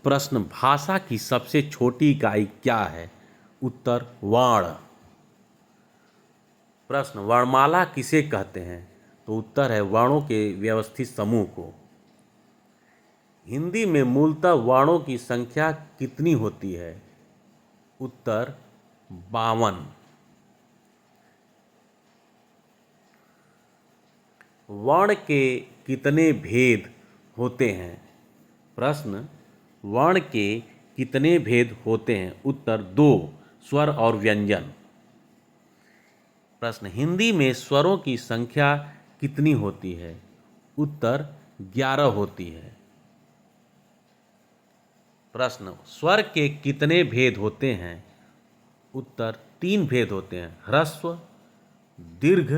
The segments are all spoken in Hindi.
प्रश्न, भाषा की सबसे छोटी इकाई क्या है? उत्तर, वर्ण। प्रश्न, वर्णमाला किसे कहते हैं? तो उत्तर है वर्णों के व्यवस्थित समूह को। हिंदी में मूलतः वर्णों की संख्या कितनी होती है? उत्तर, 52। वर्ण के कितने भेद होते हैं? प्रश्न, वर्ण के कितने भेद होते हैं? उत्तर, 2, स्वर और व्यंजन। प्रश्न, हिंदी में स्वरों की संख्या कितनी होती है? उत्तर, 11 होती है। प्रश्न, स्वर के कितने भेद होते हैं? उत्तर, 3 भेद होते हैं, ह्रस्व, दीर्घ,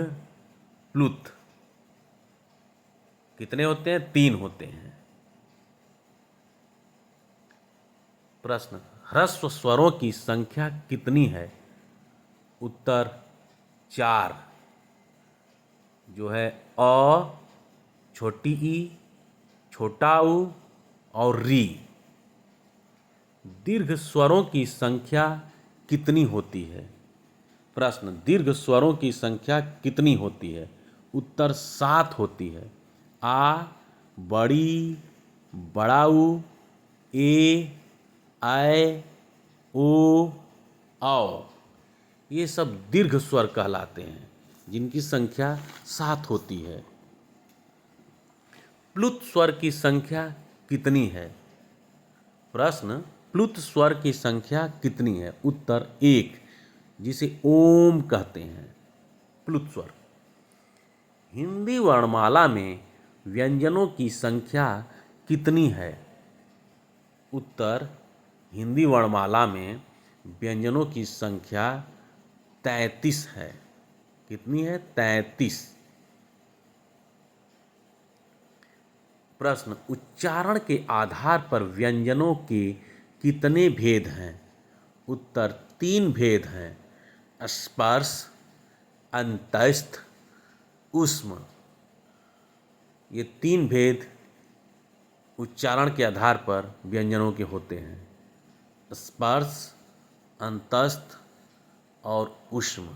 प्लुत। कितने होते हैं? 3 होते हैं। प्रश्न, ह्रस्व स्वरों की संख्या कितनी है? उत्तर, 4, जो है अ, छोटी ई, छोटा ऊ और री। दीर्घ स्वरों की संख्या कितनी होती है? प्रश्न, दीर्घ स्वरों की संख्या कितनी होती है? उत्तर, 7 होती है। आ, बड़ी, बड़ाऊ, ए, ऐ, ओ, औ, ये सब दीर्घ स्वर कहलाते हैं, जिनकी संख्या 7 होती है। प्लुत स्वर की संख्या कितनी है? प्रश्न, प्लुत स्वर की संख्या कितनी है? उत्तर, 1, जिसे ओम कहते हैं, प्लुत स्वर। हिंदी वर्णमाला में व्यंजनों की संख्या कितनी है? उत्तर, हिंदी वर्णमाला में व्यंजनों की संख्या 33 है। कितनी है? 33। प्रश्न, उच्चारण के आधार पर व्यंजनों के कितने भेद हैं? उत्तर, 3 भेद हैं, स्पर्श, अंतस्थ, ऊष्म। ये 3 भेद उच्चारण के आधार पर व्यंजनों के होते हैं, स्पर्श, अंतस्थ और ऊष्म।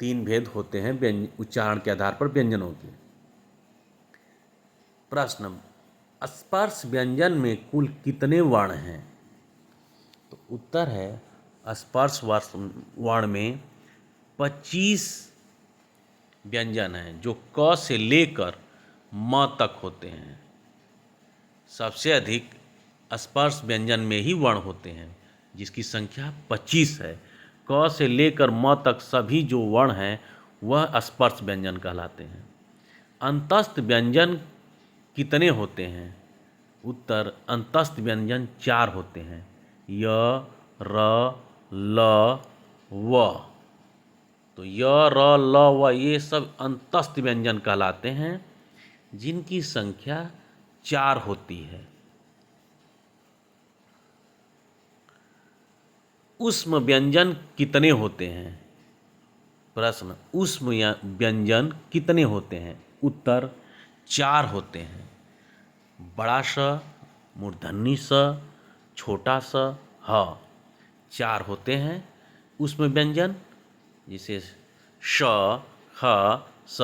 3 भेद होते हैं उच्चारण के आधार पर व्यंजनों के। प्रश्न, स्पर्श व्यंजन में कुल कितने वर्ण हैं? तो उत्तर है, स्पर्श वर्ण में 25 व्यंजन हैं, जो क से लेकर म तक होते हैं। सबसे अधिक स्पर्श व्यंजन में ही वर्ण होते हैं, जिसकी संख्या 25 है। क से लेकर म तक सभी जो वर्ण हैं वह स्पर्श व्यंजन कहलाते हैं। अंतस्थ व्यंजन कितने होते हैं? उत्तर, अंतस्थ व्यंजन 4 होते हैं, य, र, ल, व। तो य, र, ल, व ये सब अंतस्थ व्यंजन कहलाते हैं, जिनकी संख्या 4 होती है। ऊष्म व्यंजन कितने होते हैं? प्रश्न, ऊष्म व्यंजन कितने होते हैं? उत्तर, 4 होते हैं, बड़ा स, मूर्धन्य स, छोटा स, ह। 4 होते हैं ऊष्म व्यंजन, जिसे श, ह, स,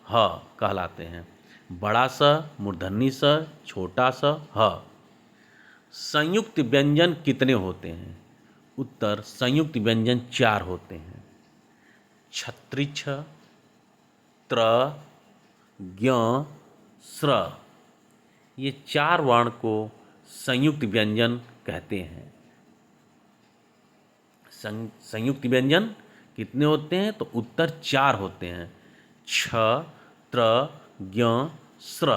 ह कहलाते हैं। बड़ा स, मूर्धन्य स, छोटा स, ह। संयुक्त व्यंजन कितने होते हैं? उत्तर, संयुक्त व्यंजन 4 होते हैं, छत्रि छ, त्र, ज्ञ, स्र। ये 4 वर्ण को संयुक्त व्यंजन कहते हैं। संयुक्त व्यंजन कितने होते हैं? तो उत्तर, 4 होते हैं, छ, त्र, ज्ञ, स्र।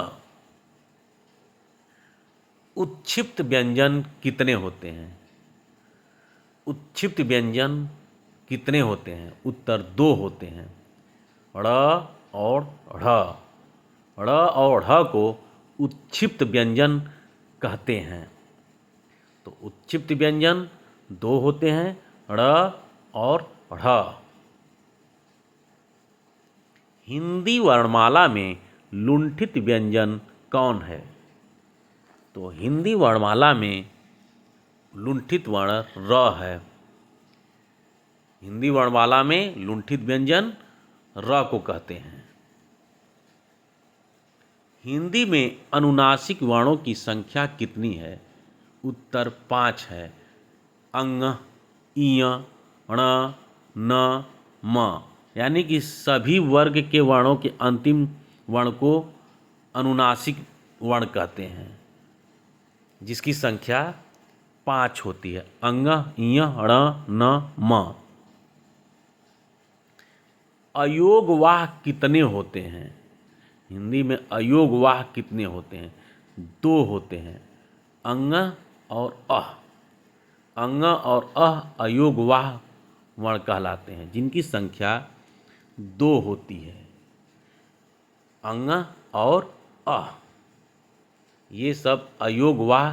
उत्क्षिप्त व्यंजन कितने होते हैं? उत्क्षिप्त व्यंजन कितने होते हैं? उत्तर, 2 होते हैं, ड़ और ढ़। ड़ और ढ़ को उत्क्षिप्त व्यंजन कहते हैं। तो उत्क्षिप्त व्यंजन 2 होते हैं, ड़ और ढ़। हिंदी वर्णमाला में लुंठित व्यंजन कौन है? तो हिंदी वर्णमाला में लुंठित वर्ण र है। हिंदी वर्णमाला में लुंठित व्यंजन र को कहते हैं। हिंदी में अनुनासिक वर्णों की संख्या कितनी है? उत्तर 5 है। अंग, इय, ण, न, म, यानी कि सभी वर्ग के वर्णों के अंतिम वर्ण को अनुनासिक वर्ण कहते हैं, जिसकी संख्या 5 होती है। अंग, इय, ण, न, म। अयोगवाह कितने होते हैं? हिंदी में अयोगवाह कितने होते हैं? 2 होते हैं। अंग और अह। अंग और अह अयोगवाह वर्ण कहलाते हैं, जिनकी संख्या 2 होती है। अंग और अह ये सब अयोगवाह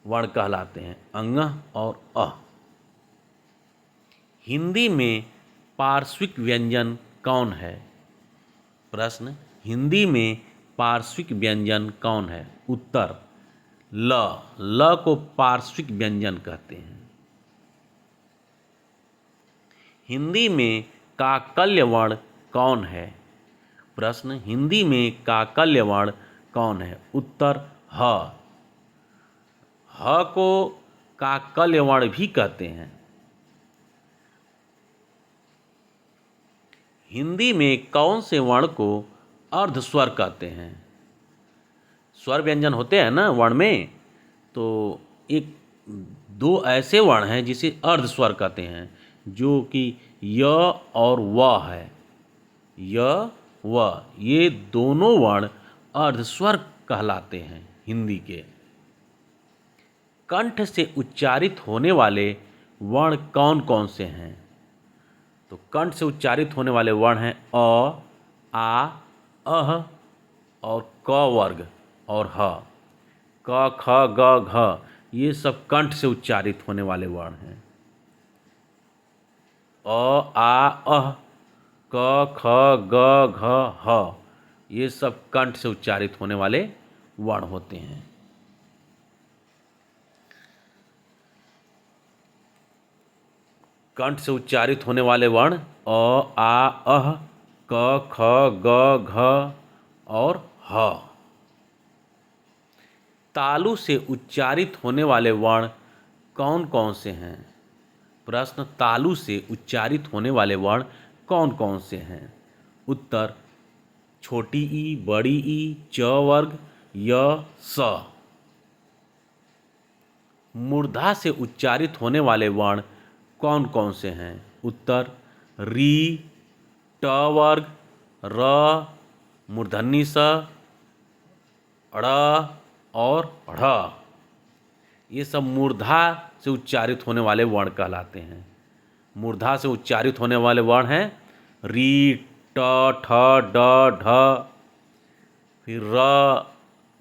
वर्ण कहलाते हैं। अंग और अह। हिंदी में पार्श्विक व्यंजन कौन है? प्रश्न, हिंदी में पार्श्विक व्यंजन कौन है? उत्तर ल। ल को पार्श्विक व्यंजन कहते हैं। हिंदी में काकल्य वर्ण कौन है? प्रश्न, हिंदी में काकल्य वर्ण कौन है? उत्तर ह। ह को काकल्य वर्ण भी कहते हैं। हिंदी में कौन से वर्ण को अर्ध स्वर कहते हैं? स्वर व्यंजन होते हैं ना वर्ण में, तो एक 2 ऐसे वर्ण हैं जिसे अर्ध स्वर कहते हैं, जो कि य और व है। य व ये दोनों वर्ण अर्ध स्वर कहलाते हैं हिंदी के। कंठ से उच्चारित होने वाले वर्ण कौन कौन से हैं? तो कंठ से उच्चारित होने वाले वर्ण हैं अ, आ, अह और क वर्ग और ह। क, ख, ग, घ ये सब कंठ से उच्चारित होने वाले वर्ण हैं। अ, आ, अह, क, ख, ग, घ, ह ये सब कंठ से उच्चारित होने वाले वर्ण होते हैं। कंठ से उच्चारित होने वाले वर्ण अ, आ, अह, क, ख, ग, घ और ह। तालु से उच्चारित होने वाले वर्ण कौन कौन से हैं? प्रश्न, तालु से उच्चारित होने वाले वर्ण कौन कौन से हैं? उत्तर छोटी ई, बड़ी ई, च वर्ग, य, स। मूर्धा से उच्चारित होने वाले वर्ण कौन कौन से हैं? उत्तर री, ट वर्ग, र, मूर्धन्य स, ड़ और ढ़ ये सब मूर्धा से उच्चारित होने वाले वर्ण कहलाते हैं। मूर्धा से उच्चारित होने वाले वर्ण हैं री, ट, ठ, ड, ढ, फिर र,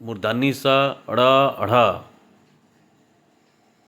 मूर्धन्य स, ड़, ढ़।